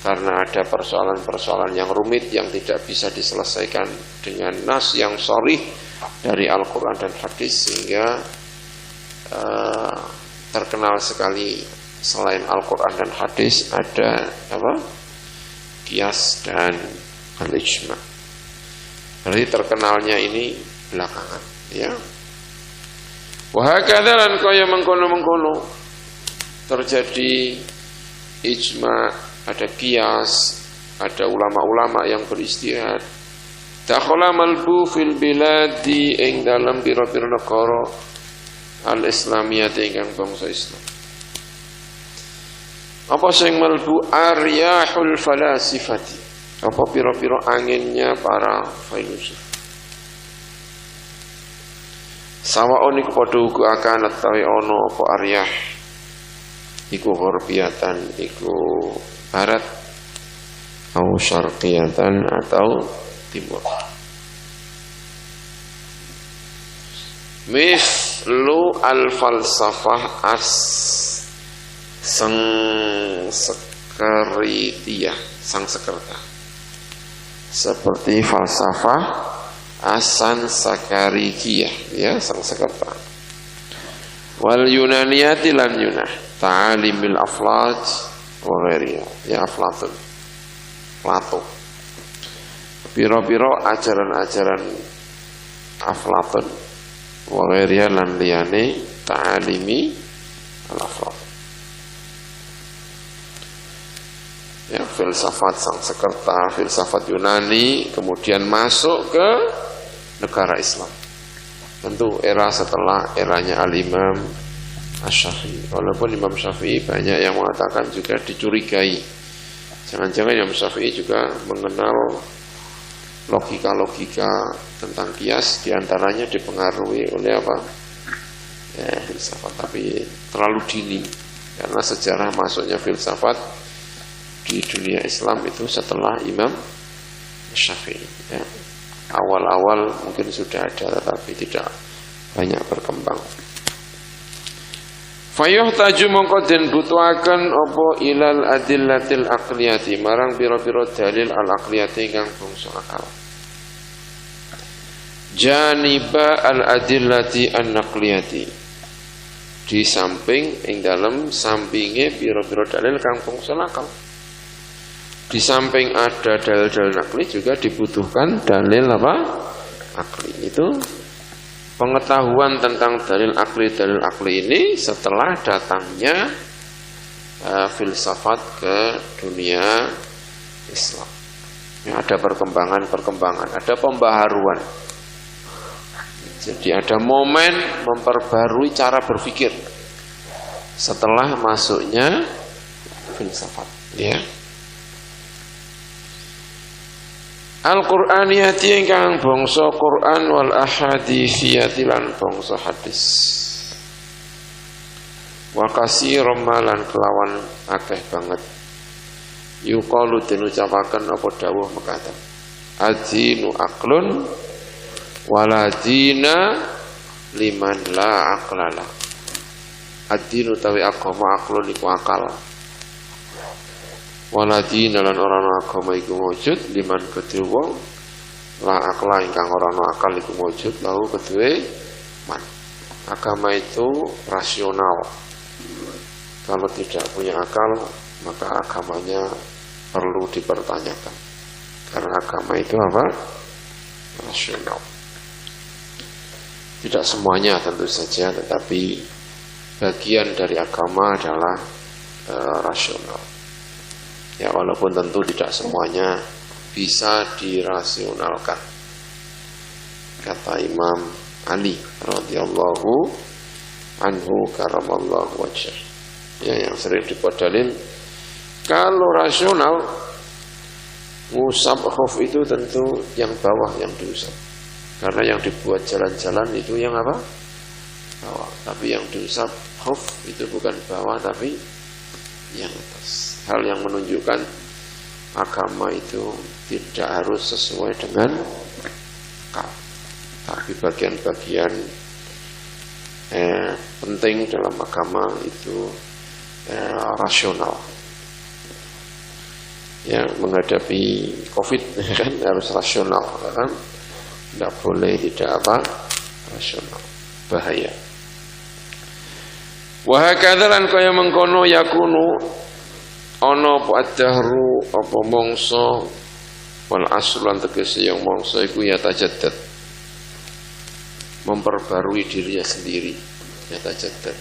karena ada persoalan-persoalan yang rumit yang tidak bisa diselesaikan dengan nas yang sharih dari Al-Quran dan hadis, sehingga terkenal sekali selain Al-Quran dan hadis ada apa? Qiyas dan al-ijma. Berarti terkenalnya ini belakangan, ya. Wa hakadha lan kaya mengkono-mengkono terjadi ijma, ada qiyas, ada ulama-ulama yang beristihad. Dakhala malbu fil biladi ing dalam pira-pira negara al-islamiyah ingkang bangsa Islam. Apa sing malbu aryahul falasifati? Apa pira-pira anginnya para filosof? Sawaon iku padha uga akan tawi ana apa aryah iku gharbiyatan iku barat atau syarqiyatan atau timur. Mislu al-falsafah sang sekertia, sang sekerta. Seperti falsafah asan sakarikiyah, ya, sang sekerta. Wal yunaniyati lan yunah, ta'alimil aflaj wa ghairiha, ya Aflatun, Plato. Piro-piro ajaran-ajaran Aflatun wa ghairiha lan liyane ta'alimi al-Aflatun. Ya, filsafat sang sekerta, filsafat Yunani, kemudian masuk ke negara Islam. Tentu era setelah eranya Al-Imam Asy-Syafi'i. Walaupun Imam Syafi'i banyak yang mengatakan juga dicurigai, jangan-jangan Imam Syafi'i juga mengenal logika-logika tentang qiyas, diantaranya dipengaruhi oleh apa? Ya, filsafat, tapi terlalu dini, karena sejarah masuknya filsafat di dunia Islam itu setelah Imam Syafi'i, ya. Awal-awal mungkin sudah ada, tetapi tidak banyak berkembang. Fayuhtaju mongko den butuhaken apa ilal adillatil aqliyati, marang pira-pira dalil al aqliyati kang bangsa akal. Janiba al adillati an naqliyati, di samping ing dalem sampinge pira-pira dalil kang bangsa akal. Di samping ada dalil-dalil akli juga dibutuhkan dalil apa? Akli. Itu pengetahuan tentang dalil akli ini setelah datangnya filsafat ke dunia Islam. Ya, ada perkembangan, ada pembaharuan. Jadi ada momen memperbarui cara berpikir setelah masuknya filsafat, ya. Al-Qur'aniyati ingkang bangsa Quran wal ahaditsiyati lan bangsa hadis. Wa katsiran lan kelawan akeh banget. Yuqalu den ucapaken apa dawuh mekaten. Adzinu aqlun wala dina liman la aqlala. Adzinu tawi agama aqlun iku akal. Waladina lan orang agama iku wujud liman kedue wong la akla ingkang ora ana akal iku wujud lahu kedue man. Agama itu rasional. Kalau tidak punya akal, maka agamanya perlu dipertanyakan. Karena agama itu apa? Rasional. Tidak semuanya tentu saja, tetapi bagian dari agama adalah rasional. Ya, walaupun tentu tidak semuanya bisa dirasionalkan. Kata Imam Ali radhiyallahu anhu karamallahu wajhah. Ya, yang sering dibuat dalil, kalau rasional ngusap khuf itu tentu yang bawah yang diusap. Karena yang dibuat jalan-jalan itu yang apa? Bawah. Tapi yang diusap khuf itu bukan bawah tapi yang atas. Hal yang menunjukkan agama itu tidak harus sesuai dengan akal. Tapi bagian-bagian penting dalam agama itu rasional. Ya, menghadapi COVID kan harus rasional, kan? Tidak boleh tidak apa? Rasional. Bahaya. Wa hakadha lan kaya mengkono yakunu ana apa ad-dahru apa mangsa wal asr lan tegese yang mangsa iku ya tajaddad. Memperbarui dirinya sendiri, ya tajaddad.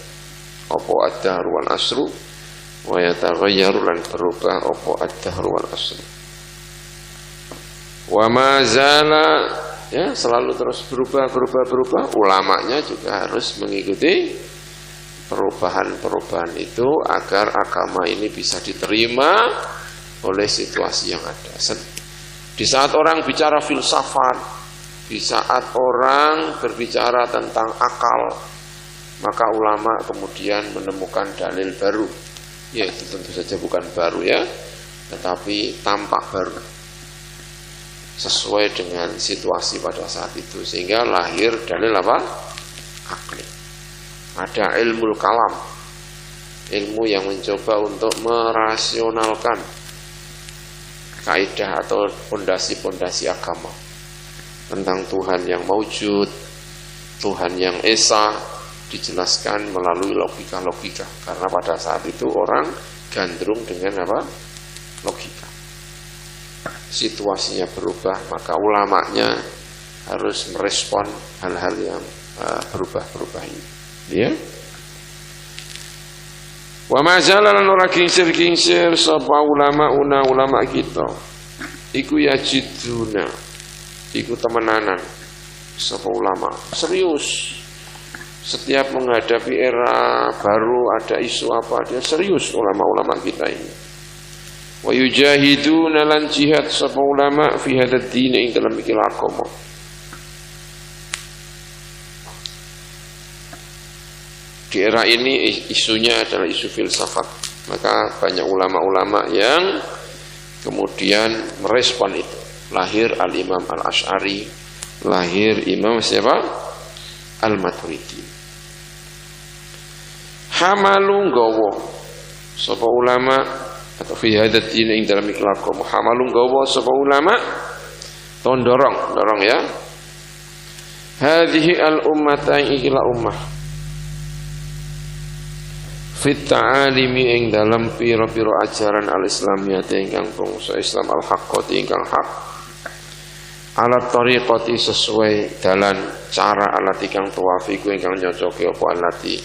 Apa ad-dahru wal asru wa yataghayyaru lan berubah apa ad-dahru wal asru. Wa ma zala, ya selalu terus berubah. Ulamanya juga harus mengikuti perubahan-perubahan itu agar agama ini bisa diterima oleh situasi yang ada. Di saat orang bicara filsafat, di saat orang berbicara tentang akal, maka ulama kemudian menemukan dalil baru. Ya, itu tentu saja bukan baru ya, tetapi tampak baru sesuai dengan situasi pada saat itu, sehingga lahir dalil apa? Akli. Ada ilmu kalam, ilmu yang mencoba untuk merasionalkan kaidah atau pondasi-pondasi agama tentang Tuhan yang maujud, Tuhan yang esa, dijelaskan melalui logika-logika. Karena pada saat itu orang gandrung dengan apa? Logika. Situasinya berubah, maka ulamanya harus merespon hal-hal yang berubah-berubah ini. Ya. Wa majalan ora kingsir sapa ulama kita. Iku yajiduna. Iku temenanan sapa ulama. Serius. Setiap menghadapi era baru ada isu apa, dia serius ulama-ulama kita ini. Wa yujahiduna lan jihad sapa ulama fi hadzal din ing dalam iki agama. Di era ini isunya adalah isu filsafat. Maka banyak ulama-ulama yang kemudian merespon itu. Lahir Al-Imam Al-Asy'ari, lahir Imam siapa? Al-Maturidi. Hamalu nggawa sapa ulama atau fi hadzal din ing dalam ikhlakom. Hamalu nggawa sapa ulama dorong ya. Hadhihi al-ummata ikilah ummah fit ta'alimi ing dalam pira-pira ajaran al-islamiyah ingkang bangsa Islam al-haqqati ingkang hak alat tariqati sesuai dalan cara alat ingkang tuwafiku ingkang nyocoke apa alati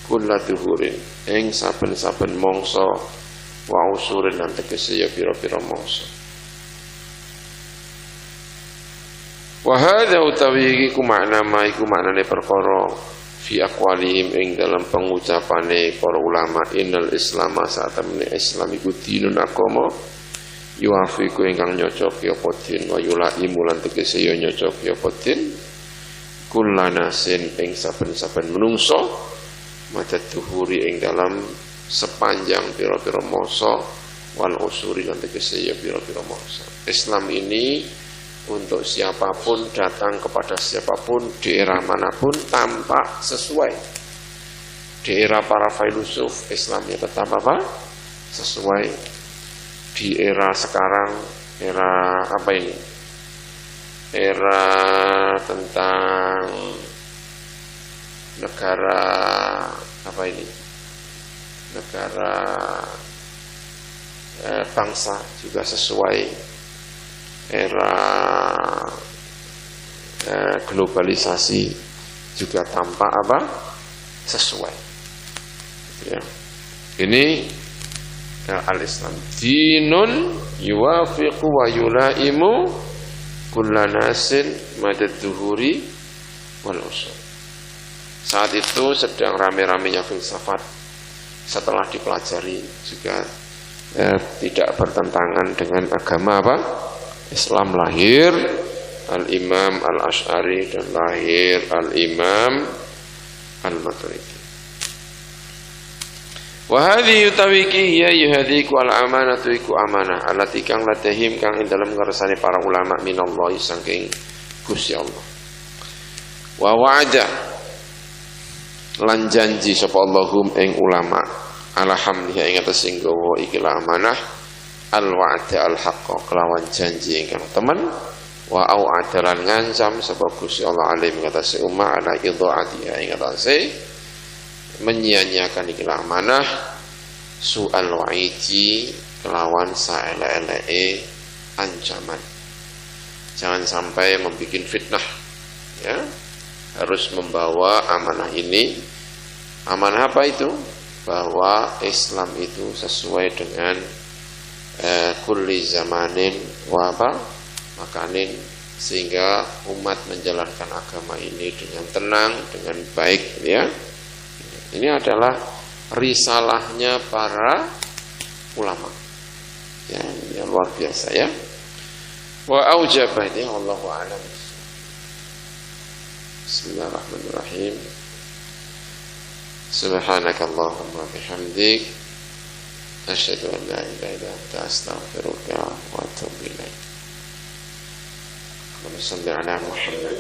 kullatuhurin ing saben-saben mangsa wa usurin lan tegese ya pira-pira mangsa. Wa hadza utawi iku makna iku maknane perkara fi aqwalihim ing dalam pengucapane para ulama innal islama satamne islam iku dinun agama yuafiku ingkang nyocoki apa din wa yulaimu lan tegese ya nyocoki apa din kullanasin ing saben-saben menungso madad tuhuri ing dalam sepanjang pira-pira masa wal usuri lan tegese ya pira-pira masa. Islam ini untuk siapapun, datang kepada siapapun di era manapun tampak sesuai. Di era para filosof Islamnya tetap apa? Sesuai. Di era sekarang, era apa ini? Era tentang negara apa ini? Negara bangsa juga sesuai era globalisasi juga tampak apa? Sesuai. Ya. Ini al-Islam dinun yuwafiqu wa yulaimu kulla nasin madad duhuri wal usul. Saat itu sedang rame-ramenya filsafat, setelah dipelajari juga tidak bertentangan dengan agama apa? Islam. Lahir Al-Imam Al-Asy'ari dan lahir Al-Imam Al-Maturidi. Wa hadhihi tawiki hiya yuhadiku al-amanatu iku amanah allati kang ladahim kang ing dalem ngersane para ulama minallahi saking Gusti Allah. Wa wa'ada lan janji sapa Allahum ing ulama ala hamliha ing atas sing gawa iki amanah al-wa'da al-haqqa kelawan janji ingkang temen wa au adalan ngancam sapa Gusti Allah alim ngatasi ummah ala idhaati ing atase menyia-nyiakan iki amanah su'al wa'idi kelawan saele-eleke ancaman. Jangan sampai membuat fitnah, ya. Harus membawa amanah ini. Amanah apa itu? Bahwa Islam itu sesuai dengan kulli zamanin wa makanin, sehingga umat menjalankan agama ini dengan tenang, dengan baik, ya. Ini adalah risalahnya para ulama. Ya, ini luar biasa, ya. Wa aujabani wallahu a'lam. Bismillahirrahmanirrahim. Subhanakallahumma bihamdik asyhadu an la ilaha illa anta astaghfiruka wa atubu ilaik. Allahumma shalli ala Muhammad